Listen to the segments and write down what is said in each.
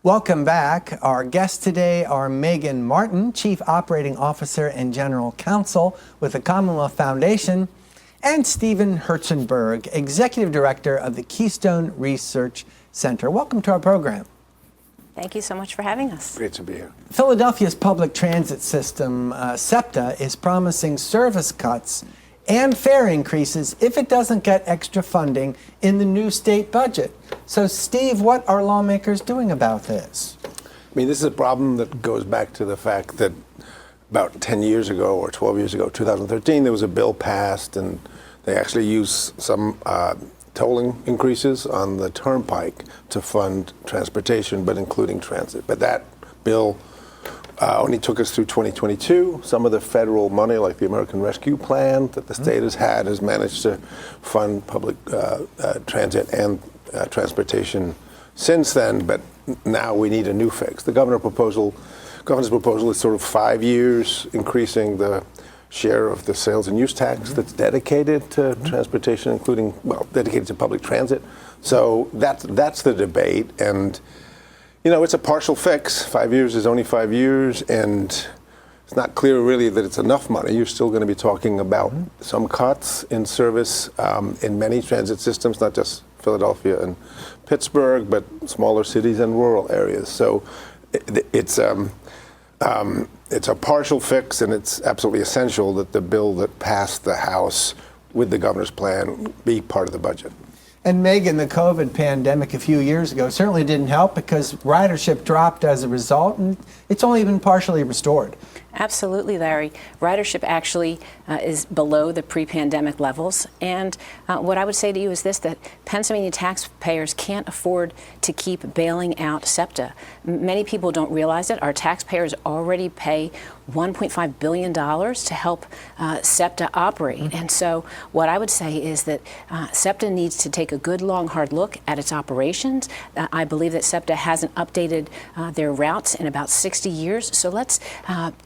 Welcome back. Our guests today are Megan Martin, Chief Operating Officer and General Counsel with the Commonwealth Foundation, and Stephen Herzenberg, Executive Director of the Keystone Research Center. Welcome to our program. Thank you so much for having us. Great to be here. Philadelphia's public transit system, SEPTA, is promising service cuts and fare increases if it doesn't get extra funding in the new state budget. So, Steve, what are lawmakers doing about this? I mean, this is a problem that goes back to the fact that about 10 years ago or 12 years ago, 2013, there was a bill passed and they actually used some tolling increases on the turnpike to fund transportation, but including transit. But that bill only took us through 2022. Some of the federal money, like the American Rescue Plan that the state has had, has managed to fund public transit and transportation since then. But now we need a new fix. The governor's proposal is sort of 5 years, increasing the share of the sales and use tax that's dedicated to transportation, including, well, dedicated to public transit. So that's the debate. And you know, it's a partial fix. 5 years is only 5 years, and it's not clear really that it's enough money. You're still going to be talking about some cuts in service in many transit systems, not just Philadelphia and Pittsburgh, but smaller cities and rural areas. So it's a partial fix, and it's absolutely essential that the bill that passed the House with the governor's plan be part of the budget. And Megan, the COVID pandemic a few years ago certainly didn't help because ridership dropped as a result, and it's only been partially restored. Absolutely, Larry. Ridership actually is below the pre-pandemic levels. And what I would say to you is this, that Pennsylvania taxpayers can't afford to keep bailing out SEPTA. Many people don't realize it. Our taxpayers already pay $1.5 billion to help SEPTA operate. And so what I would say is that SEPTA needs to take a good, long, hard look at its operations. I believe that SEPTA hasn't updated their routes in about 60 years. So let's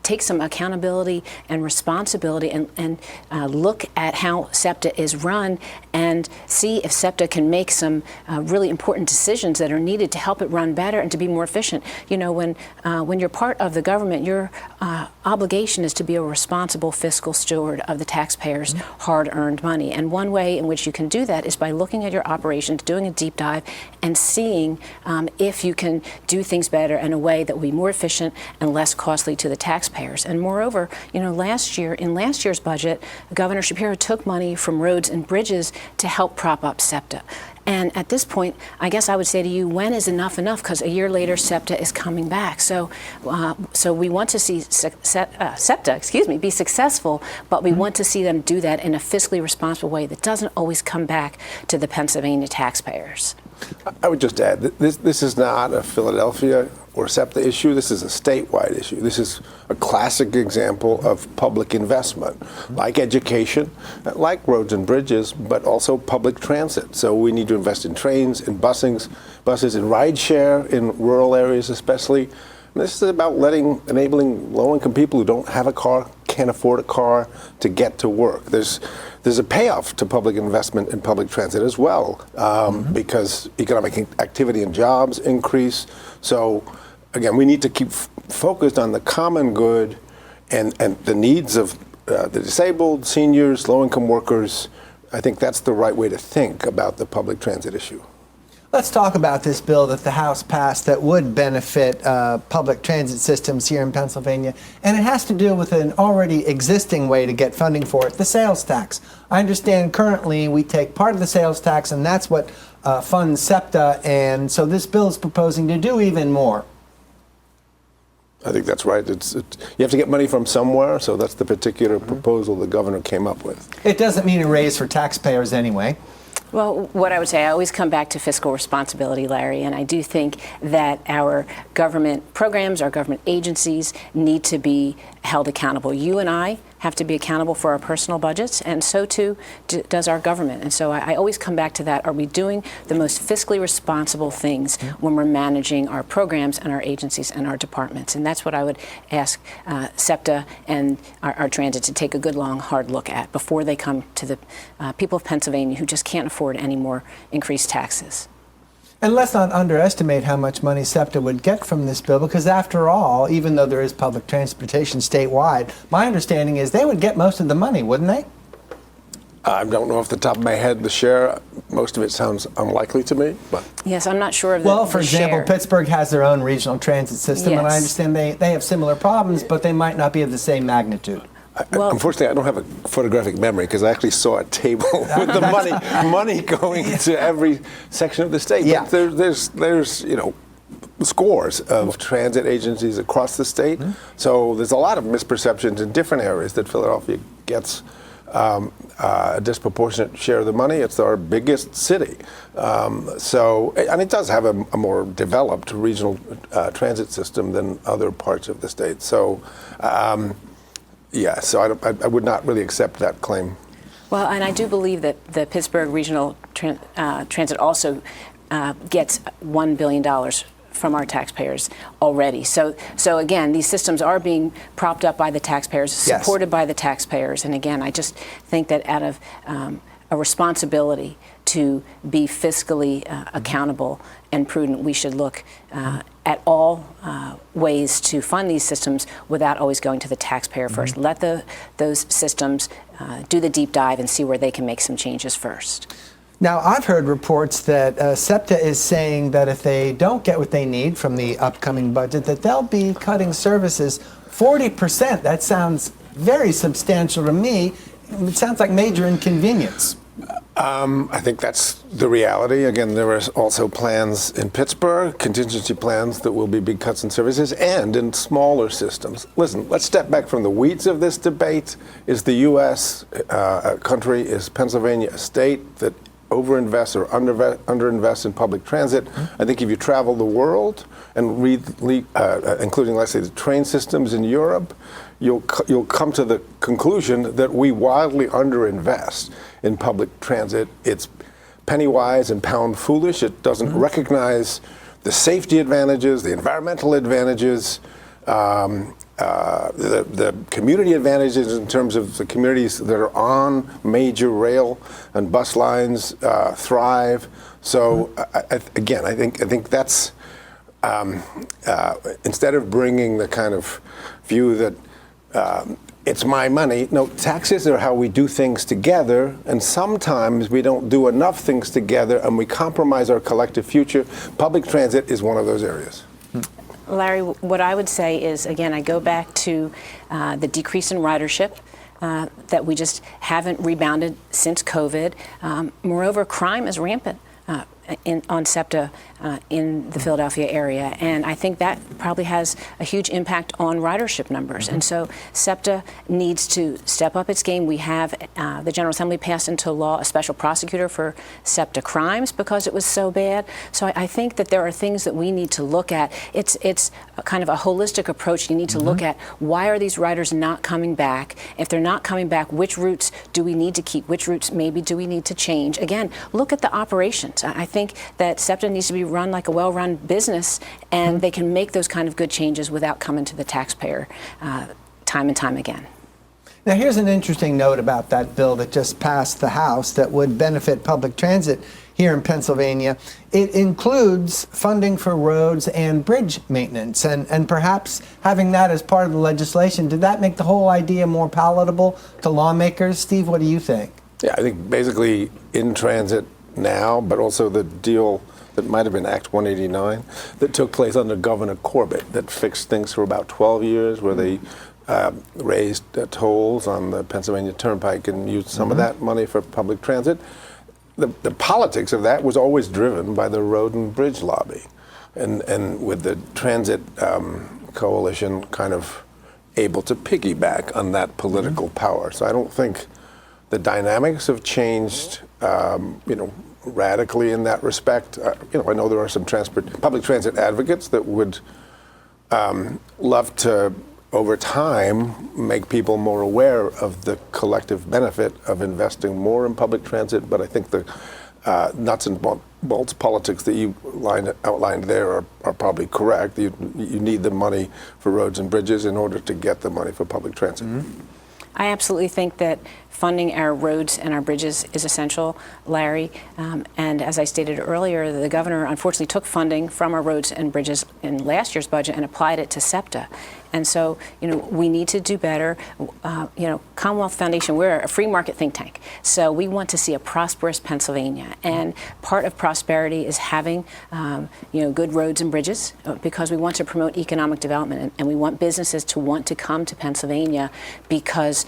take some accountability and responsibility and look at how SEPTA is run and see if SEPTA can make some really important decisions that are needed to help it run better and to be more efficient. You know, when you're part of the government, your obligation is to be a responsible fiscal steward of the taxpayers' hard-earned money. And one way in which you can do that is by looking at your operations, doing a deep dive, and seeing if you can do things better in a way that will be more efficient and less costly to the taxpayers. And moreover, you know, in last year's budget, Governor Shapiro took money from roads and bridges to help prop up SEPTA. And at this point, I guess I would say to you, when is enough enough? Because a year later, SEPTA is coming back. So we want to see SEPTA, be successful, but we want to see them do that in a fiscally responsible way that doesn't always come back to the Pennsylvania taxpayers. I would just add that this is not a Philadelphia or SEPTA issue. This is a statewide issue. This is a classic example of public investment, like education, like roads and bridges, but also public transit. So we need to invest in trains, in buses, in rideshare, in rural areas especially. And this is about enabling low-income people who don't have a car, can't afford a car, to get to work. There's a payoff to public investment in public transit as well, because economic activity and jobs increase. So again, we need to keep focused on the common good and the needs of the disabled, seniors, low-income workers. I think that's the right way to think about the public transit issue. Let's talk about this bill that the House passed that would benefit public transit systems here in Pennsylvania. And it has to do with an already existing way to get funding for it, the sales tax. I understand currently we take part of the sales tax, and that's what funds SEPTA. And so this bill is proposing to do even more. I think that's right. You have to get money from somewhere, so that's the particular proposal the governor came up with. It doesn't mean a raise for taxpayers anyway. Well, what I would say, I always come back to fiscal responsibility, Larry, and I do think that our government programs, our government agencies need to be held accountable. You and I have to be accountable for our personal budgets, and so too does our government. And so I always come back to that. Are we doing the most fiscally responsible things when we're managing our programs and our agencies and our departments? And that's what I would ask SEPTA and our transit to take a good, long, hard look at before they come to the people of Pennsylvania who just can't afford any more increased taxes. And let's not underestimate how much money SEPTA would get from this bill, because after all, even though there is public transportation statewide, my understanding is they would get most of the money, wouldn't they? I don't know off the top of my head the share. Most of it sounds unlikely to me, but Yes, I'm not sure of Well, the for example, share. Pittsburgh has their own regional transit system, and I Yes. understand they have similar problems, but they might not be of the same magnitude. Well- unfortunately, I don't have a photographic memory because I actually saw a table with the money going to every section of the state. Yeah. But there's scores of transit agencies across the state. So there's a lot of misperceptions in different areas that Philadelphia gets a disproportionate share of the money. It's our biggest city. And it does have a more developed regional transit system than other parts of the state. So, so I would not really accept that claim. Well, and I do believe that the Pittsburgh Regional Transit also gets $1 billion from our taxpayers already. So again, these systems are being propped up by the taxpayers, Yes. supported by the taxpayers. And again, I just think that out of a responsibility to be fiscally accountable and prudent, we should look at all ways to fund these systems without always going to the taxpayer first. Let those systems do the deep dive and see where they can make some changes first. Now, I've heard reports that SEPTA is saying that if they don't get what they need from the upcoming budget, that they'll be cutting services 40%. That sounds very substantial to me. It sounds like major inconvenience. I think that's the reality. Again, there are also plans in Pittsburgh, contingency plans that will be big cuts in services and in smaller systems. Listen, let's step back from the weeds of this debate. Is the U.S. A country? Is Pennsylvania a state that overinvests or underinvests in public transit? I think if you travel the world and read, including, let's say, the train systems in Europe, you'll come to the conclusion that we wildly underinvest in public transit. It's penny wise and pound foolish. It doesn't recognize the safety advantages, the environmental advantages, the community advantages in terms of the communities that are on major rail and bus lines thrive. So I think that's instead of bringing the kind of view that it's my money. No, taxes are how we do things together, and sometimes we don't do enough things together and we compromise our collective future. Public transit is one of those areas. Larry, what I would say is, again, I go back to the decrease in ridership, that we just haven't rebounded since COVID. Moreover, crime is rampant on SEPTA in the Philadelphia area, and I think that probably has a huge impact on ridership numbers. And so SEPTA needs to step up its game. We have the General Assembly passed into law a special prosecutor for SEPTA crimes because it was so bad. So I think that there are things that we need to look at. It's a kind of a holistic approach. You need to look at why are these riders not coming back? If they're not coming back, which routes do we need to keep? Which routes maybe do we need to change? Again, look at the operations. I think that SEPTA needs to be run like a well-run business, and they can make those kind of good changes without coming to the taxpayer time and time again. Now, here's an interesting note about that bill that just passed the House that would benefit public transit here in Pennsylvania. It includes funding for roads and bridge maintenance, and perhaps having that as part of the legislation. Did that make the whole idea more palatable to lawmakers? Steve, what do you think? Yeah, I think basically in transit now, but also the deal that might have been Act 189 that took place under Governor Corbett that fixed things for about 12 years, where they raised tolls on the Pennsylvania Turnpike and used some of that money for public transit. The politics of that was always driven by the road and bridge lobby, and with the transit coalition kind of able to piggyback on that political power. So I don't think the dynamics have changed, radically in that respect. I know there are some public transit advocates that would love to, over time, make people more aware of the collective benefit of investing more in public transit. But I think the nuts and bolts politics that you outlined there are probably correct. You need the money for roads and bridges in order to get the money for public transit. I absolutely think that funding our roads and our bridges is essential, Larry. And as I stated earlier, the governor unfortunately took funding from our roads and bridges in last year's budget and applied it to SEPTA. And so, we need to do better. Commonwealth Foundation, we're a free market think tank. So we want to see a prosperous Pennsylvania. And part of prosperity is having, good roads and bridges, because we want to promote economic development. And we want businesses to want to come to Pennsylvania because,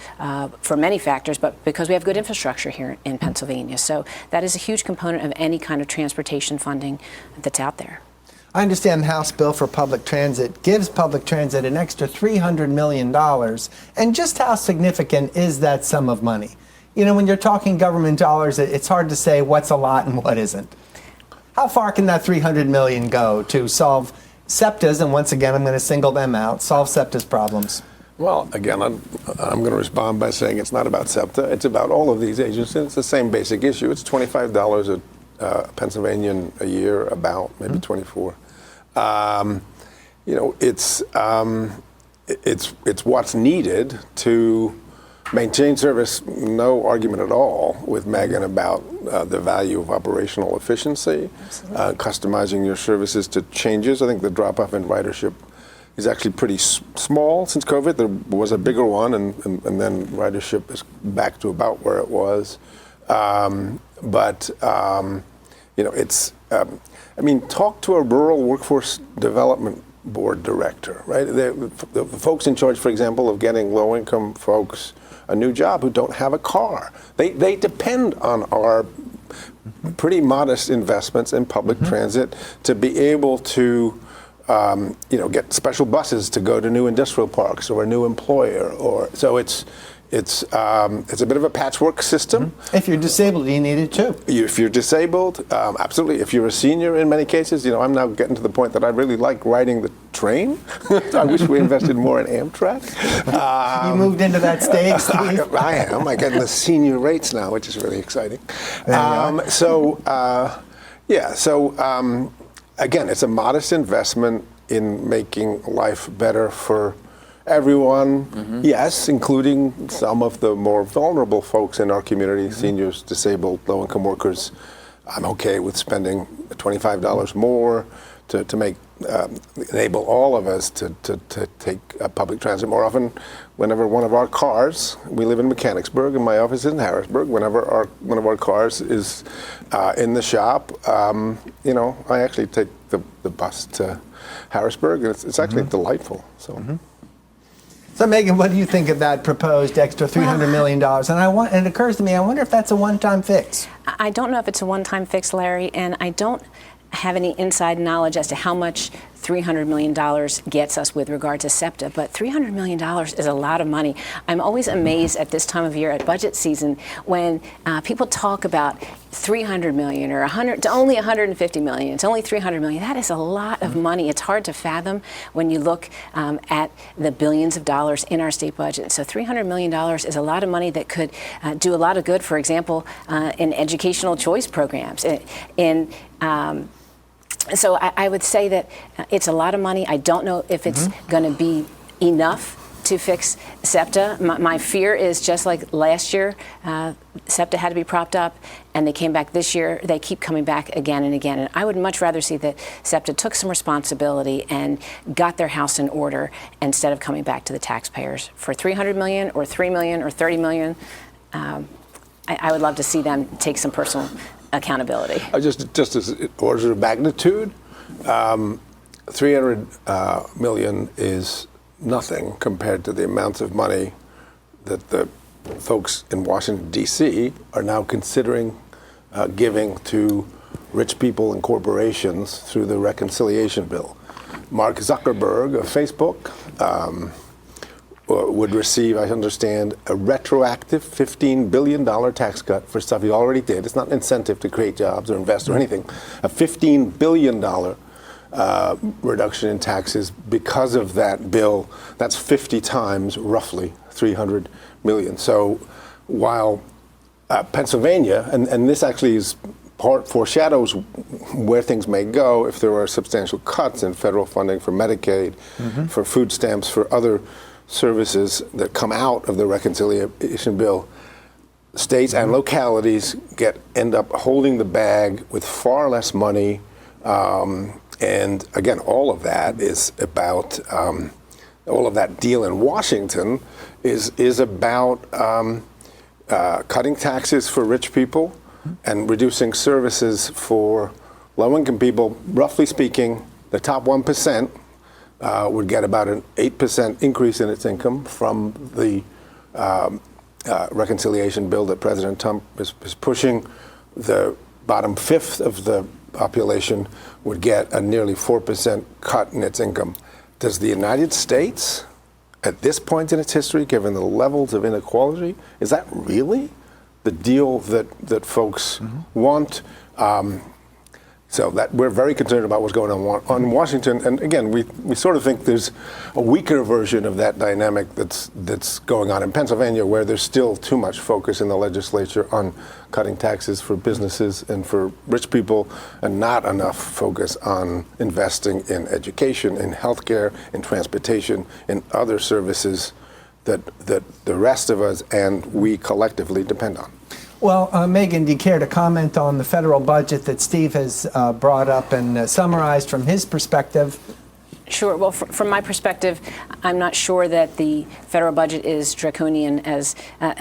for many factors, but because we have good infrastructure here in Pennsylvania. So that is a huge component of any kind of transportation funding that's out there. I understand the House bill for public transit gives public transit an extra $300 million. And just how significant is that sum of money? When you're talking government dollars, it's hard to say what's a lot and what isn't. How far can that $300 million go to solve SEPTA's, and once again, I'm going to single them out, solve SEPTA's problems? Well, again, I'm going to respond by saying it's not about SEPTA. It's about all of these agencies. It's the same basic issue. It's $25 a Pennsylvanian a year, about maybe 24. It's what's needed to maintain service. No argument at all with Megan about the value of operational efficiency, customizing your services to changes. I think the drop-off in ridership is actually pretty small since COVID. There was a bigger one, and then ridership is back to about where it was. Talk to a rural workforce development board director, right? The folks in charge, for example, of getting low-income folks a new job who don't have a car. They depend on our pretty modest investments in public transit to be able to get special buses to go to new industrial parks or a new employer. So it's a bit of a patchwork system. If you're disabled, you need it too. If you're disabled, absolutely. If you're a senior, in many cases, I'm now getting to the point that I really like riding the train. I wish we invested more in Amtrak. You moved into that stage, Steve? I am. I'm getting the senior rates now, which is really exciting. Again, it's a modest investment in making life better for everyone, yes, including some of the more vulnerable folks in our community, seniors, disabled, low-income workers. I'm okay with spending $25 more to make enable all of us to take public transit more often. Whenever one of our cars, we live in Mechanicsburg and my office is in Harrisburg, whenever one of our cars is in the shop, I actually take the bus to Harrisburg, and it's actually delightful. So Megan, what do you think of that proposed extra $300 million? And it occurs to me, I wonder if that's a one-time fix. I don't know if it's a one-time fix, Larry, and I don't have any inside knowledge as to how much $300 million gets us with regard to SEPTA, but $300 million is a lot of money. I'm always amazed at this time of year at budget season when people talk about $300 million or only $150 million. It's only $300 million. That is a lot of money. It's hard to fathom when you look at the billions of dollars in our state budget. So $300 million is a lot of money that could do a lot of good, for example, in educational choice programs, so I would say that it's a lot of money. I don't know if it's going to be enough to fix SEPTA. My fear is just like last year, SEPTA had to be propped up, and they came back this year. They keep coming back again and again. And I would much rather see that SEPTA took some responsibility and got their house in order instead of coming back to the taxpayers for $300 million or $3 million or $30 million. I would love to see them take some personal accountability. Just as orders of magnitude, $300 million is nothing compared to the amounts of money that the folks in Washington, D.C. are now considering giving to rich people and corporations through the reconciliation bill. Mark Zuckerberg of Facebook would receive, I understand, a retroactive $15 billion tax cut for stuff he already did. It's not an incentive to create jobs or invest or anything. A $15 billion reduction in taxes because of that bill. That's 50 times, roughly, $300 million. So while Pennsylvania, and this actually is foreshadows where things may go if there are substantial cuts in federal funding for Medicaid, for food stamps, for other services that come out of the reconciliation bill, states and localities end up holding the bag with far less money. And again, all of that is about, all of that deal in Washington is about cutting taxes for rich people and reducing services for low-income people. Roughly speaking, the top 1% would get about an 8% increase in its income from the reconciliation bill that President Trump is pushing. The bottom fifth of the population would get a nearly 4% cut in its income. Does the United States, at this point in its history, given the levels of inequality, is that really the deal that folks want? So that we're very concerned about what's going on in Washington. And again, we sort of think there's a weaker version of that dynamic that's going on in Pennsylvania, where there's still too much focus in the legislature on cutting taxes for businesses and for rich people, and not enough focus on investing in education, in healthcare, in transportation, in other services that the rest of us and we collectively depend on. Well, Megan, do you care to comment on the federal budget that Steve has brought up and summarized from his perspective? Sure. Well, from my perspective, I'm not sure that the federal budget is draconian as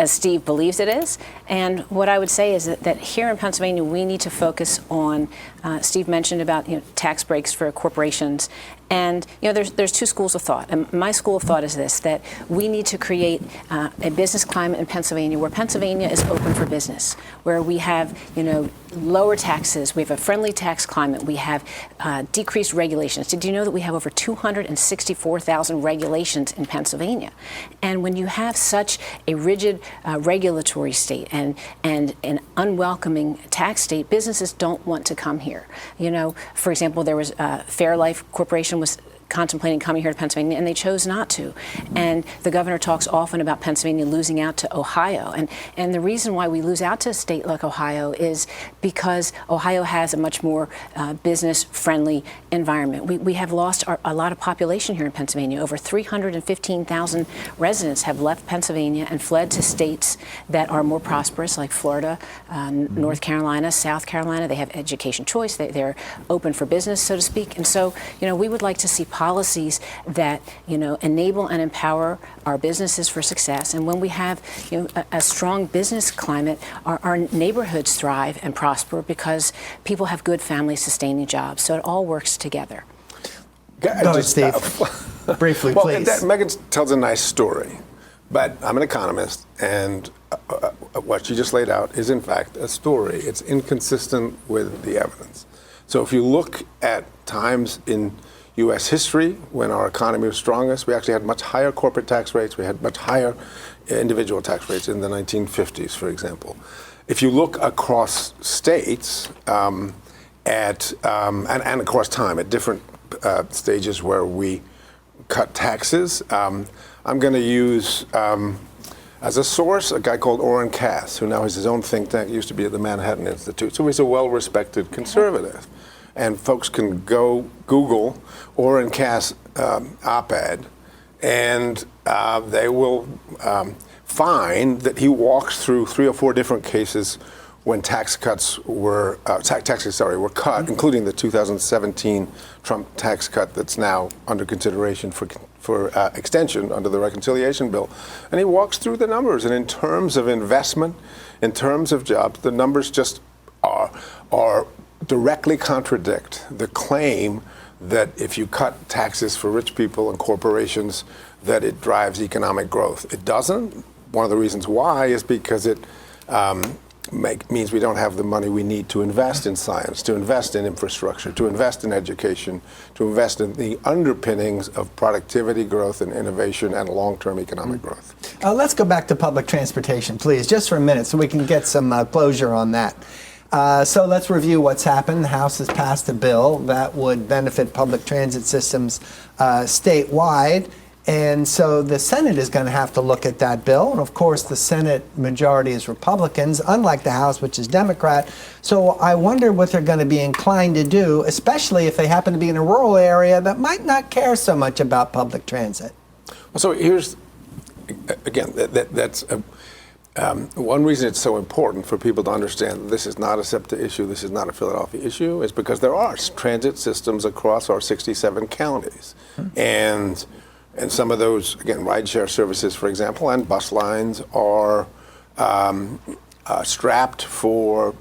Steve believes it is. And what I would say is that here in Pennsylvania, we need to focus on, Steve mentioned about tax breaks for corporations. And there's two schools of thought. And my school of thought is this, that we need to create a business climate in Pennsylvania where Pennsylvania is open for business, where we have lower taxes, we have a friendly tax climate, we have decreased regulations. Did you know that we have over 264,000 regulations in Pennsylvania? And when you have such a rigid regulatory state and an unwelcoming tax state, businesses don't want to come here. For example, there was Fairlife Corporation was contemplating coming here to Pennsylvania, and they chose not to. And the governor talks often about Pennsylvania losing out to Ohio. And the reason why we lose out to a state like Ohio is because Ohio has a much more business-friendly environment. We have lost a lot of population here in Pennsylvania. Over 315,000 residents have left Pennsylvania and fled to states that are more prosperous, like Florida, North Carolina, South Carolina. They have education choice. They're open for business, so to speak. And so, we would like to see policies that enable and empower our businesses for success. And when we have a strong business climate, our neighborhoods thrive and prosper because people have good family-sustaining jobs. So it all works together. Go ahead, Steve. Briefly, please. Megan tells a nice story, but I'm an economist, and what she just laid out is in fact a story. It's inconsistent with the evidence. So if you look at times in U.S. history, when our economy was strongest, we actually had much higher corporate tax rates. We had much higher individual tax rates in the 1950s, for example. If you look across states and across time at different stages where we cut taxes, I'm going to use as a source a guy called Orrin Cass, who now has his own think tank, used to be at the Manhattan Institute. So he's a well-respected conservative. And folks can go Google Orrin Cass op-ed, and they will find that he walks through 3 or 4 different cases when taxes were cut, including the 2017 Trump tax cut that's now under consideration for extension under the reconciliation bill. And he walks through the numbers, and in terms of investment, in terms of jobs, the numbers just are directly contradict the claim that if you cut taxes for rich people and corporations, that it drives economic growth. It doesn't. One of the reasons why is because it means we don't have the money we need to invest in science, to invest in infrastructure, to invest in education, to invest in the underpinnings of productivity growth and innovation and long-term economic growth. Let's go back to public transportation, please, just for a minute so we can get some closure on that. So let's review what's happened. The House has passed a bill that would benefit public transit systems statewide. And so the Senate is going to have to look at that bill. And of course, the Senate majority is Republicans, unlike the House, which is Democrat. So I wonder what they're going to be inclined to do, especially if they happen to be in a rural area that might not care so much about public transit. So here's, again, that's one reason it's so important for people to understand this is not a SEPTA issue, this is not a Philadelphia issue, is because there are transit systems across our 67 counties. And some of those, again, rideshare services, for example, and bus lines are strapped for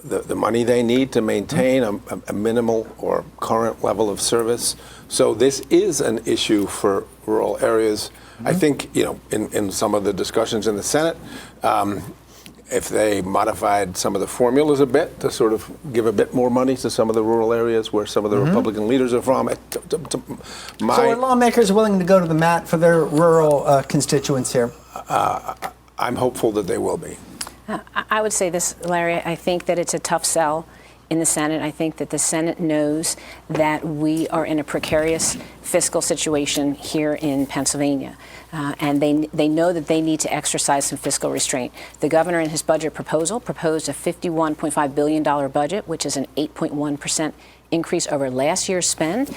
the money they need to maintain a minimal or current level of service. So this is an issue for rural areas. I think, in some of the discussions in the Senate, if they modified some of the formulas a bit to sort of give a bit more money to some of the rural areas where some of the Republican leaders are from. So are lawmakers willing to go to the mat for their rural constituents here? I'm hopeful that they will be. I would say this, Larry. I think that it's a tough sell in the Senate. I think that the Senate knows that we are in a precarious fiscal situation here in Pennsylvania. And they know that they need to exercise some fiscal restraint. The governor in his budget proposal proposed a $51.5 billion budget, which is an 8.1% increase over last year's spend.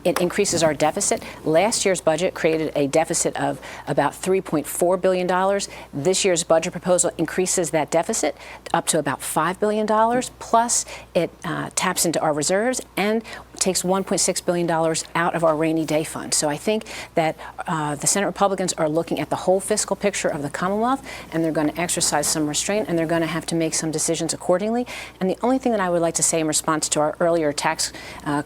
It increases our deficit. Last year's budget created a deficit of about $3.4 billion. This year's budget proposal increases that deficit up to about $5 billion, plus it taps into our reserves and takes $1.6 billion out of our rainy day fund. So I think that the Senate Republicans are looking at the whole fiscal picture of the Commonwealth, and they're going to exercise some restraint, and they're going to have to make some decisions accordingly. And the only thing that I would like to say in response to our earlier tax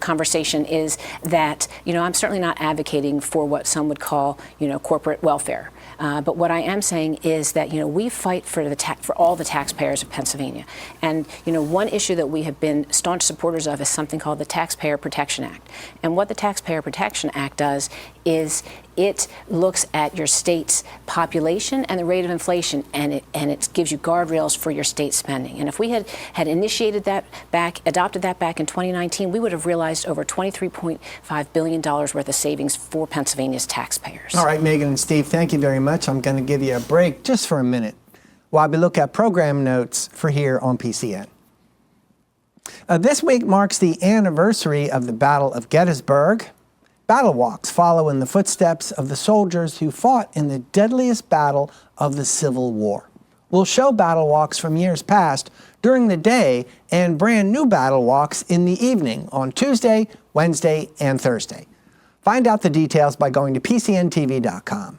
conversation is that, I'm certainly not advocating for what some would call, corporate welfare. But what I am saying is that, we fight for all the taxpayers of Pennsylvania. And, one issue that we have been staunch supporters of is something called the Taxpayer Protection Act. And what the Taxpayer Protection Act does is it looks at your state's population and the rate of inflation, and it gives you guardrails for your state spending. And if we had adopted that back in 2019, we would have realized over $23.5 billion worth of savings for Pennsylvania's taxpayers. All right, Megan and Steve, thank you very much. I'm going to give you a break just for a minute while we look at program notes for here on PCN. This week marks the anniversary of the Battle of Gettysburg. Battle walks follow in the footsteps of the soldiers who fought in the deadliest battle of the Civil War. We'll show battle walks from years past during the day and brand new battle walks in the evening on Tuesday, Wednesday, and Thursday. Find out the details by going to PCNTV.com.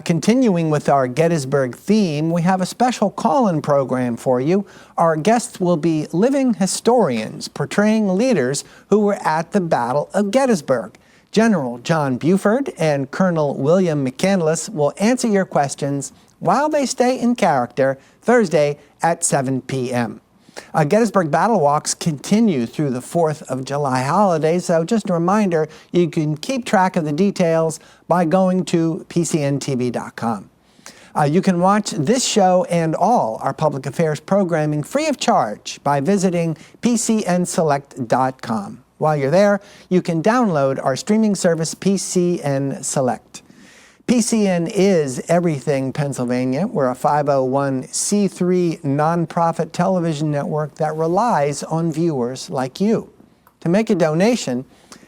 Continuing with our Gettysburg theme, we have a special call-in program for you. Our guests will be living historians portraying leaders who were at the Battle of Gettysburg. General John Buford and Colonel William McCandless will answer your questions while they stay in character Thursday at 7 p.m. Gettysburg Battle Walks continue through the 4th of July holiday, so just a reminder, you can keep track of the details by going to PCNTV.com. You can watch this show and all our public affairs programming free of charge by visiting PCNSelect.com. While you're there, you can download our streaming service, PCN Select. PCN is Everything Pennsylvania. We're a 501c3 nonprofit television network that relies on viewers like you. To make a donation,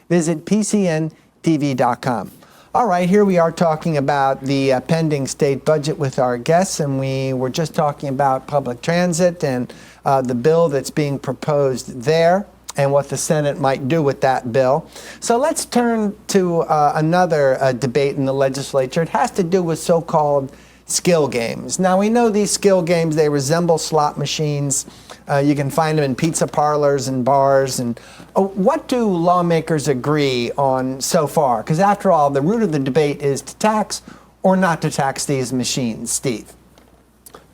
visit PCNTV.com. All right, here we are talking about the pending state budget with our guests, and we were just talking about public transit and the bill that's being proposed there, and what the Senate might do with that bill. So let's turn to another debate in the legislature. It has to do with so-called skill games. Now, we know these skill games, they resemble slot machines. You can find them in pizza parlors and bars. And what do lawmakers agree on so far? Because after all, the root of the debate is to tax or not to tax these machines. Steve?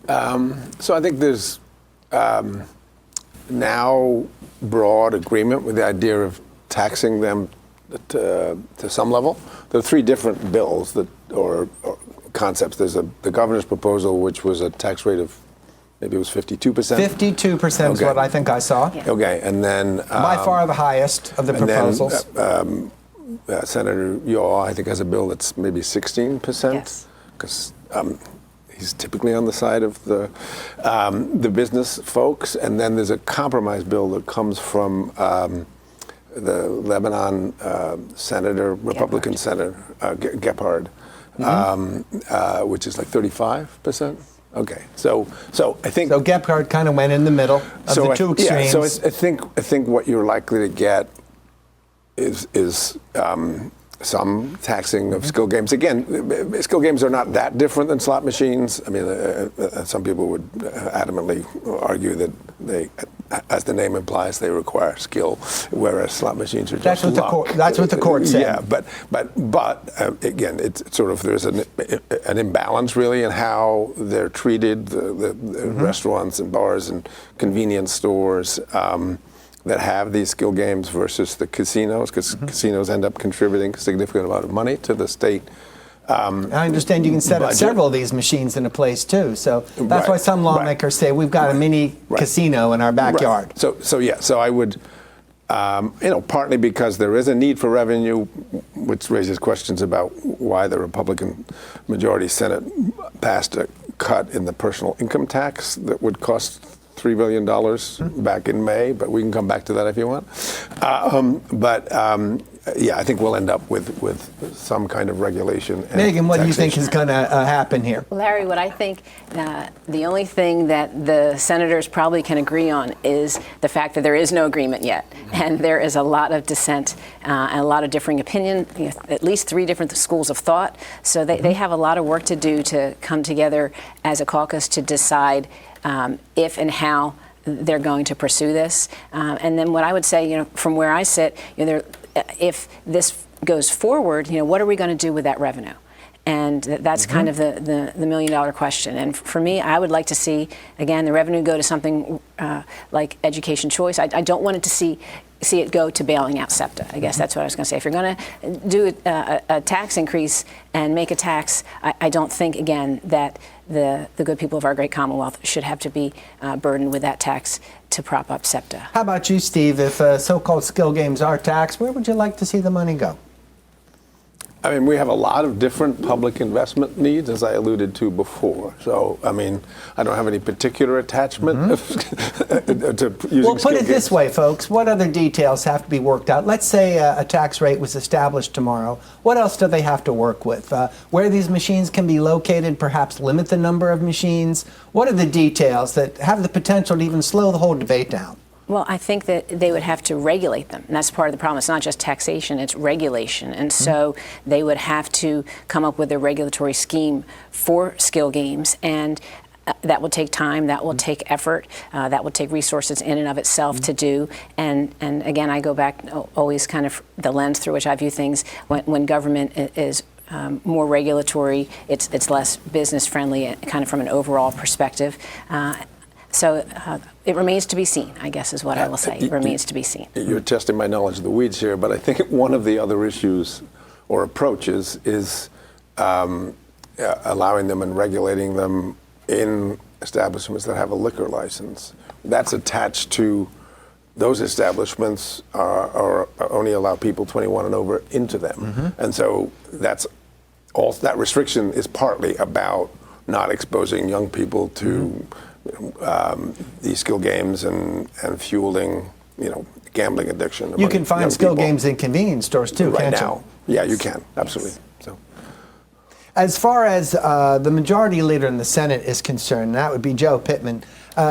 So I think there's now broad agreement with the idea of taxing them to some level. There are three different bills or concepts. There's the governor's proposal, which was a tax rate of maybe it was 52%. 52% is what I think I saw. Yeah. Okay, and then By far the highest of the proposals. Senator Yaw, I think, has a bill that's maybe 16%. Yes. Because he's typically on the side of the business folks. And then there's a compromise bill that comes from the Lebanon senator, Republican senator, Gephardt, which is like 35%. Okay, so I think so Gephardt kind of went in the middle of the two extremes. Yeah, so I think what you're likely to get is some taxing of skill games. Again, skill games are not that different than slot machines. I mean, some people would adamantly argue that they, as the name implies, they require skill, whereas slot machines are just luck. That's what the court said. Yeah, but again, it's sort of there's an imbalance really in how they're treated. The restaurants and bars and convenience stores. That have these skill games versus the casinos, because casinos end up contributing a significant amount of money to the state. I understand you can set up several of these machines in a place too. So that's why some lawmakers say we've got a mini casino in our backyard. Right. So I would, partly because there is a need for revenue, which raises questions about why the Republican majority Senate passed a cut in the personal income tax that would cost $3 billion back in May, but we can come back to that if you want. I think we'll end up with some kind of regulation. And Megan, what do you think is going to happen here? Larry, what I think the only thing that the senators probably can agree on is the fact that there is no agreement yet, and there is a lot of dissent and a lot of differing opinion, at least 3 different schools of thought. So they have a lot of work to do to come together as a caucus to decide if and how they're going to pursue this. And then what I would say, from where I sit, if this goes forward, what are we going to do with that revenue? And that's kind of the $1 million question. And for me, I would like to see, again, the revenue go to something like education choice. I don't want it to see it go to bailing out SEPTA. I guess that's what I was going to say. If you're going to do a tax increase and make a tax, I don't think, again, that the good people of our great Commonwealth should have to be burdened with that tax to prop up SEPTA. How about you, Steve? If so-called skill games are taxed, where would you like to see the money go? I mean, we have a lot of different public investment needs, as I alluded to before. So, I mean, I don't have any particular attachment to using Well, put it games. this way, folks. What other details have to be worked out? Let's say a tax rate was established tomorrow. What else do they have to work with? Where these machines can be located, perhaps limit the number of machines? What are the details that have the potential to even slow the whole debate down? Well, I think that they would have to regulate them. And that's part of the problem. It's not just taxation, it's regulation. And so they would have to come up with a regulatory scheme for skill games. And that will take time, that will take effort, that will take resources in and of itself to do. And again, I go back always kind of the lens through which I view things. When government is more regulatory, it's less business friendly, kind of from an overall perspective. So it remains to be seen, I guess is what I will say. It remains to be seen. You're testing my knowledge of the weeds here, but I think one of the other issues or approaches is allowing them and regulating them in establishments that have a liquor license. That's attached to those establishments are only allow people 21 and over into them. And so that restriction is partly about not exposing young people to these skill games and fueling, gambling addiction. You can find skill games in convenience stores too, can't you? Yeah, you can, absolutely. So, as far as the majority leader in the Senate is concerned, that would be Joe Pittman.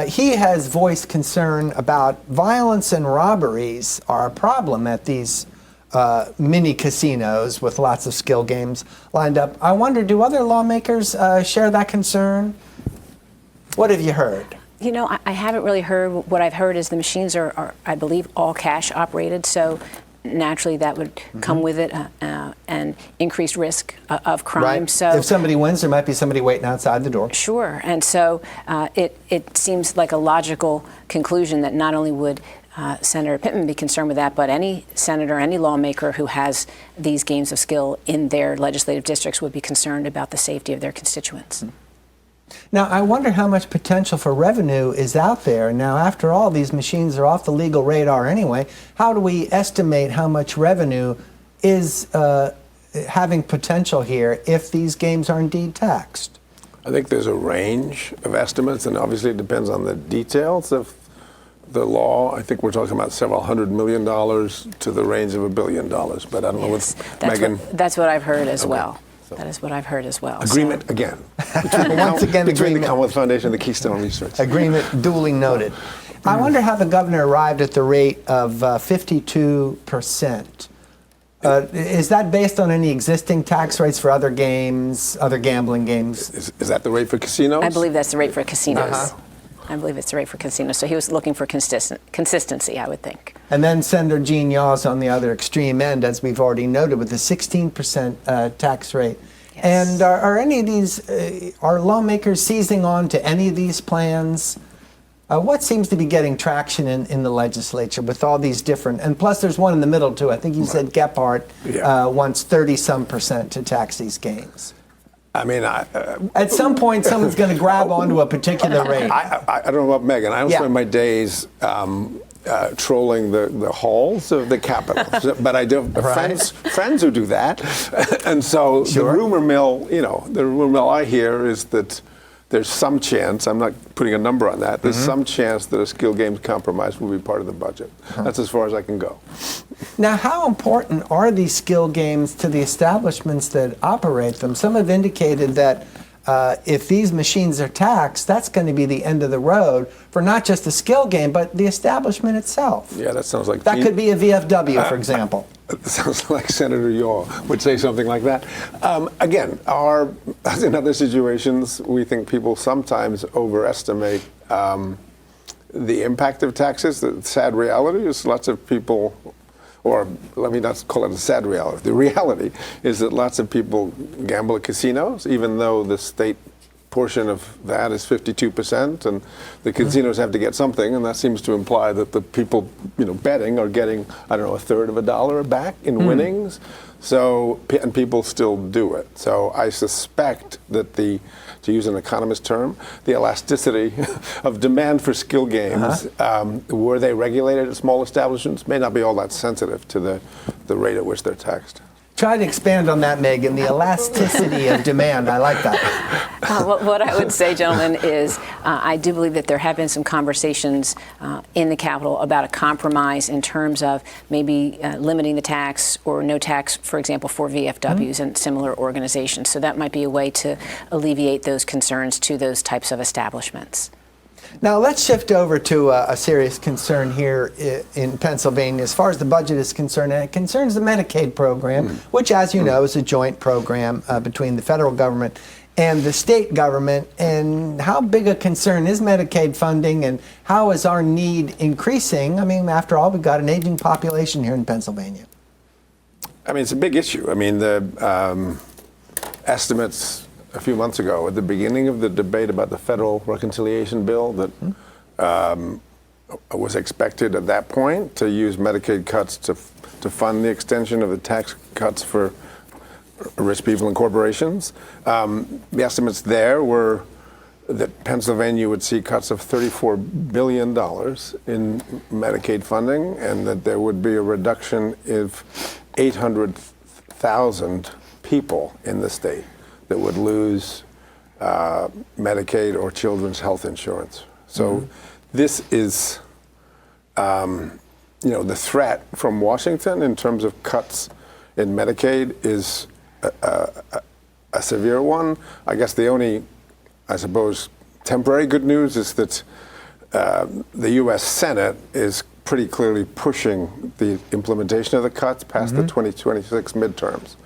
He has voiced concern about violence and robberies are a problem at these mini casinos with lots of skill games lined up. I wonder, do other lawmakers share that concern? What have you heard? I haven't really heard. What I've heard is the machines are I believe, all cash operated. So naturally that would come with it an increased risk of crime. Right. So if somebody wins, there might be somebody waiting outside the door. Sure. And so it seems like a logical conclusion that not only would Senator Pittman be concerned with that, but any senator, any lawmaker who has these games of skill in their legislative districts would be concerned about the safety of their constituents. Now, I wonder how much potential for revenue is out there. Now, after all, these machines are off the legal radar anyway. How do we estimate how much revenue is having potential here if these games are indeed taxed? I think there's a range of estimates, and obviously it depends on the details of the law, I think we're talking about several $100 million to the range of $1 billion. But I don't know Yes, what Megan. That's what I've heard as Okay. well. So- That is what I've heard as well. Agreement So- again. Once again, between the agreement. Commonwealth Foundation and the Keystone Research. Agreement duly noted. I wonder how the governor arrived at the rate of 52%. Is that based on any existing tax rates for other games, other gambling games? Is that the rate for casinos? I believe that's the rate for casinos. Uh-huh. I believe it's the rate for casinos. So he was looking for consistency, I would think. And then Senator Gene Yaw's on the other extreme end, as we've already noted, with a 16% tax rate. Yes. And are any of these, are lawmakers seizing on to any of these plans? What seems to be getting traction in the legislature with all these different, and plus there's one in the middle too. I think you said Gephardt wants 30-some% to tax these games. I mean, At some point, someone's going to grab onto a particular rate. I don't know about Megan. I don't spend my days trolling the halls of the Capitol, but I do have friends who do that, and so the rumor mill, the rumor mill I hear is that there's some chance, I'm not putting a number on that, there's some chance that a skill games compromise will be part of the budget. That's as far as I can go. Now, how important are these skill games to the establishments that operate them? Some have indicated that if these machines are taxed, that's going to be the end of the road for not just the skill game, but the establishment itself. Yeah, that sounds like... That could be a VFW, for example. It sounds like Senator Yaw would say something like that. Again, as in other situations, we think people sometimes overestimate the impact of taxes. The sad reality is lots of people, or let me not call it a sad reality. The reality is that lots of people gamble at casinos, even though the state portion of that is 52%, and the casinos have to get something, and that seems to imply that the people, betting are getting, I don't know, a third of a dollar back in winnings. So, and people still do it. So I suspect that to use an economist term, the elasticity of demand for skill games, were they regulated at small establishments, may not be all that sensitive to the rate at which they're taxed. Try to expand on that, Megan, the elasticity of demand. I like that. What I would say, gentlemen, is I do believe that there have been some conversations in the Capitol about a compromise in terms of maybe limiting the tax or no tax, for example, for VFWs and similar organizations. So that might be a way to alleviate those concerns to those types of establishments. Now let's shift over to a serious concern here in Pennsylvania as far as the budget is concerned, and it concerns the Medicaid program, which, as you know, is a joint program between the federal government and the state government. And how big a concern is Medicaid funding, and how is our need increasing? I mean, after all, we've got an aging population here in Pennsylvania. I mean, it's a big issue. I mean, the estimates a few months ago, at the beginning of the debate about the federal reconciliation bill, that was expected at that point to use Medicaid cuts to fund the extension of the tax cuts for rich people and corporations. The estimates there were that Pennsylvania would see cuts of $34 billion in Medicaid funding, and that there would be a reduction of 800,000 people in the state that would lose Medicaid or children's health insurance. So this is, the threat from Washington in terms of cuts in Medicaid is a severe one. I guess the only, I suppose, temporary good news is that the U.S. Senate is pretty clearly pushing the implementation of the cuts past the 2026 midterms.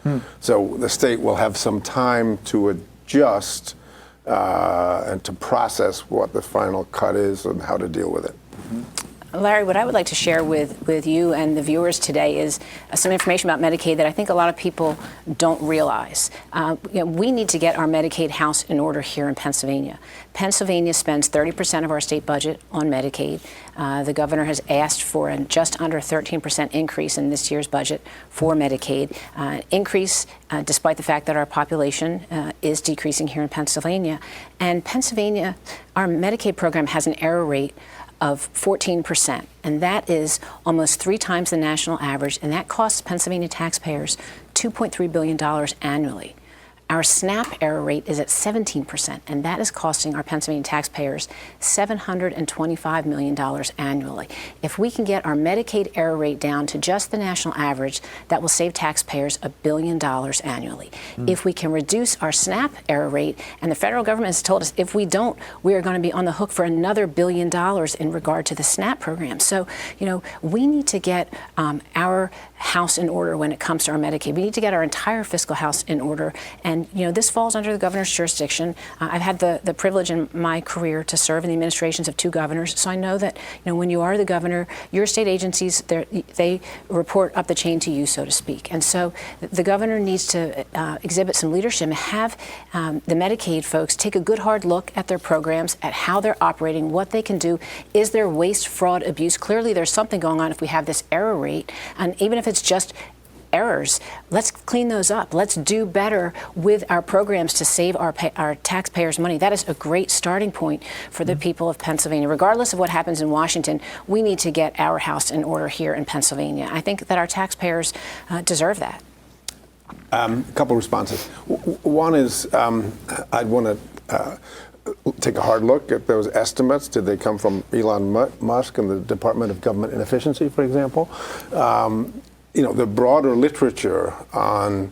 So the state will have some time to adjust and to process what the final cut is and how to deal with it. Larry, what I would like to share with you and the viewers today is some information about Medicaid that I think a lot of people don't realize. We need to get our Medicaid house in order here in Pennsylvania. Pennsylvania spends 30% of our state budget on Medicaid. The governor has asked for a just under 13% increase in this year's budget for Medicaid. Increase despite the fact that our population is decreasing here in Pennsylvania. And Pennsylvania, our Medicaid program has an error rate of 14%, and that is almost 3 times the national average, and that costs Pennsylvania taxpayers $2.3 billion annually. Our SNAP error rate is at 17%, and that is costing our Pennsylvania taxpayers $725 million annually. If we can get our Medicaid error rate down to just the national average, that will save taxpayers $1 billion annually. If we can reduce our SNAP error rate, and the federal government has told us if we don't, we are going to be on the hook for another $1 billion in regard to the SNAP program. So, we need to get our house in order when it comes to our Medicaid. We need to get our entire fiscal house in order. And, this falls under the governor's jurisdiction. I've had the privilege in my career to serve in the administrations of 2 governors. So I know that, when you are the governor, your state agencies, they report up the chain to you, so to speak. And so the governor needs to exhibit some leadership and have the Medicaid folks take a good hard look at their programs, at how they're operating, what they can do. Is there waste, fraud, abuse? Clearly there's something going on if we have this error rate. And even if it's just errors, let's clean those up. Let's do better with our programs to save our taxpayers' money. That is a great starting point for the people of Pennsylvania. Regardless of what happens in Washington, we need to get our house in order here in Pennsylvania. I think that our taxpayers deserve that. A couple responses. One is I'd want to take a hard look at those estimates. Did they come from Elon Musk and the Department of Government Inefficiency, for example? The broader literature on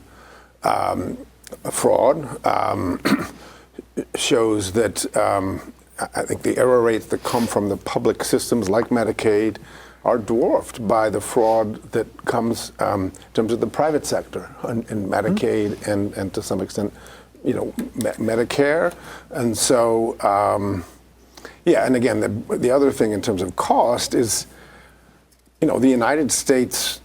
fraud shows that I think the error rates that come from the public systems like Medicaid are dwarfed by the fraud that comes in terms of the private sector in Medicaid and to some extent, Medicare. And so, and again, the other thing in terms of cost is, the United States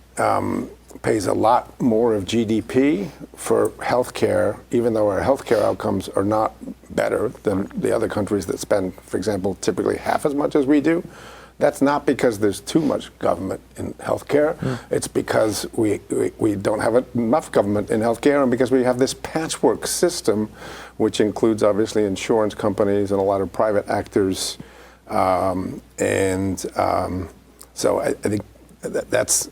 pays a lot more of GDP for healthcare, even though our healthcare outcomes are not better than the other countries that spend, for example, typically half as much as we do. That's not because there's too much government in healthcare. It's because we don't have enough government in healthcare, and because we have this patchwork system, which includes obviously insurance companies and a lot of private actors. So I think that's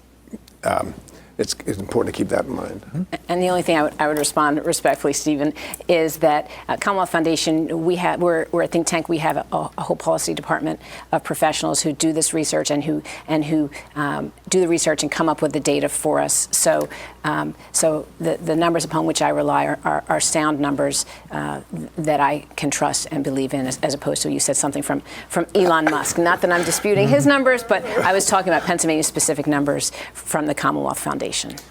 it's important to keep that in mind. And the only thing I would respond respectfully, Stephen, is that Commonwealth Foundation, we're a think tank. We have a whole policy department of professionals who do this research and who do the research and come up with the data for us. So the numbers upon which I rely are sound numbers that I can trust and believe in, as opposed to, you said something from Elon Musk. Not that I'm disputing his numbers, but I was talking about Pennsylvania-specific numbers from the Commonwealth Foundation.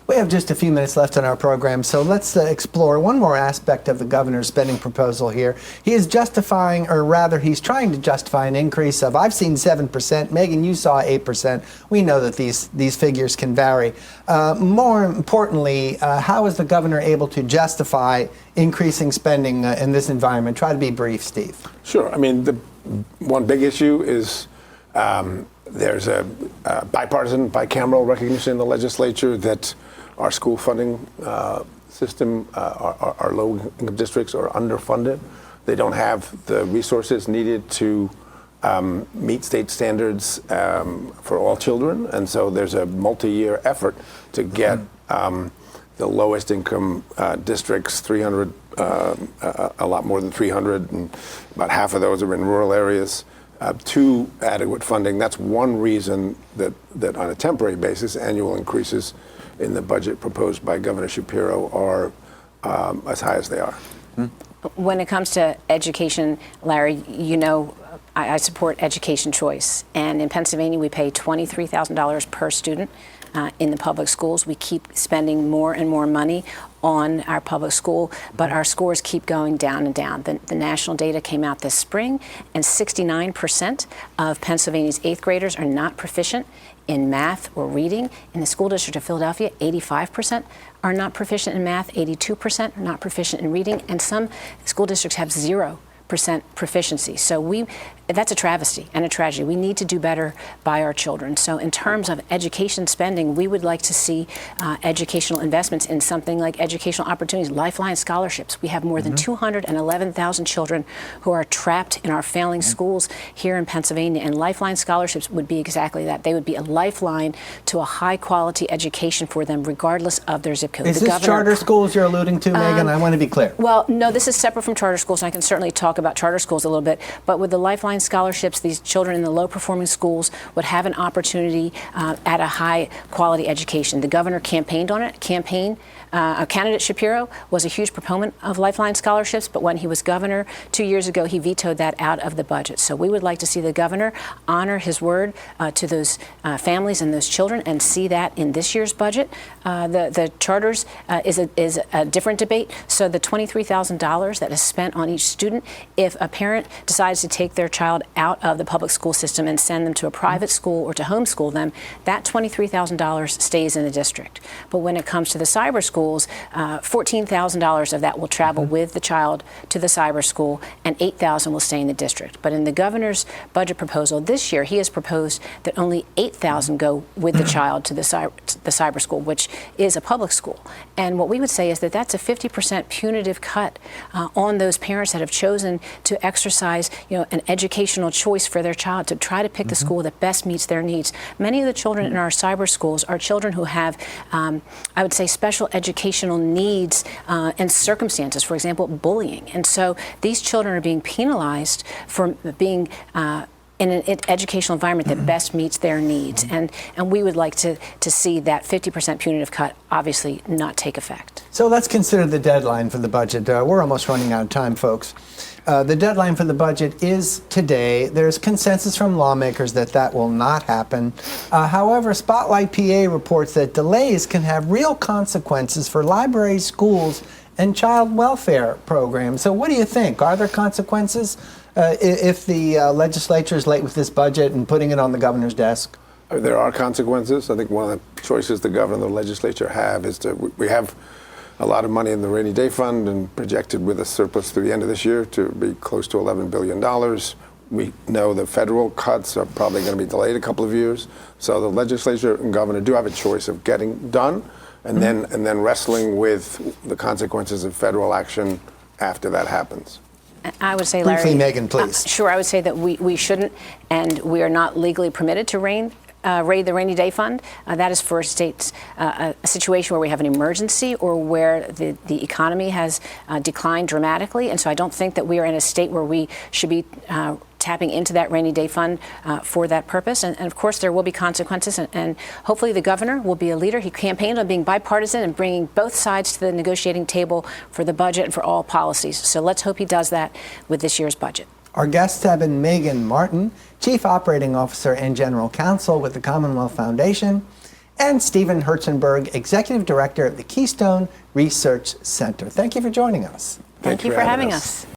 We have just a few minutes left in our program, so let's explore one more aspect of the governor's spending proposal here. He is justifying, or rather he's trying to justify, an increase of, I've seen 7%. Megan, you saw 8%. We know that these figures can vary. More importantly, how is the governor able to justify increasing spending in this environment? Try to be brief, Steve. Sure. I mean, the one big issue is there's a bipartisan, bicameral recognition in the legislature that our school funding system, our low-income districts are underfunded. They don't have the resources needed to meet state standards for all children. And so there's a multi-year effort to get the lowest income districts, 300, a lot more than 300, and about half of those are in rural areas, to adequate funding. That's one reason that on a temporary basis, annual increases in the budget proposed by Governor Shapiro are as high as they are. When it comes to education, Larry, I support education choice. And in Pennsylvania, we pay $23,000 per student in the public schools. We keep spending more and more money on our public school, but our scores keep going down and down. The national data came out this spring, and 69% of Pennsylvania's 8th graders are not proficient in math or reading. In the school district of Philadelphia, 85% are not proficient in math, 82% are not proficient in reading, and some school districts have 0 proficiency. So that's a travesty and a tragedy. We need to do better by our children. So in terms of education spending, we would like to see educational investments in something like educational opportunities, Lifeline Scholarships. We have more than 211,000 children who are trapped in our failing schools here in Pennsylvania, and Lifeline Scholarships would be exactly that. They would be a lifeline to a high-quality education for them, regardless of their zip code. Is this charter schools you're alluding to, Megan? I want to be clear. Well, no, this is separate from charter schools, and I can certainly talk about charter schools a little bit, but with the Lifeline Scholarships, these children in the low-performing schools would have an opportunity at a high-quality education. The governor campaigned on it. Candidate Shapiro was a huge proponent of Lifeline Scholarships, but when he was governor 2 years ago, he vetoed that out of the budget. So we would like to see the governor honor his word to those families and those children and see that in this year's budget. The charters is a different debate. So the $23,000 that is spent on each student, if a parent decides to take their child out of the public school system and send them to a private school or to homeschool them, that $23,000 stays in the district. But when it comes to the cyber schools, $14,000 of that will travel with the child to the cyber school, and $8,000 will stay in the district. But in the governor's budget proposal this year, he has proposed that only $8,000 go with the child to the cyber school, which is a public school. And what we would say is that that's a 50% punitive cut on those parents that have chosen to exercise, an educational choice for their child, to try to pick the school that best meets their needs. Many of the children in our cyber schools are children who have, I would say, special educational needs and circumstances, for example, bullying. And so these children are being penalized for being in an educational environment that best meets their needs. And we would like to see that 50% punitive cut obviously not take effect. So let's consider the deadline for the budget. We're almost running out of time, folks. The deadline for the budget is today. There's consensus from lawmakers that will not happen. However, Spotlight PA reports that delays can have real consequences for libraries, schools, and child welfare programs. So what do you think? Are there consequences if the legislature is late with this budget and putting it on the governor's desk? There are consequences. I think one of the choices the governor and the legislature have is we have a lot of money in the rainy day fund and projected with a surplus through the end of this year to be close to $11 billion. We know the federal cuts are probably going to be delayed a couple of years. So the legislature and governor do have a choice of getting done and then wrestling with the consequences of federal action after that happens. I would say, Larry. Briefly, Megan, please. Sure, I would say that we shouldn't, and we are not legally permitted to raid the rainy day fund. That is for states, a situation where we have an emergency or where the economy has declined dramatically. And so I don't think that we are in a state where we should be tapping into that rainy day fund for that purpose. And of course, there will be consequences. And hopefully the governor will be a leader. He campaigned on being bipartisan and bringing both sides to the negotiating table for the budget and for all policies. So let's hope he does that with this year's budget. Our guests have been Megan Martin, Chief Operating Officer and General Counsel with the Commonwealth Foundation, and Stephen Herzenberg, Executive Director of the Keystone Research Center. Thank you for joining us. Thank you for having us.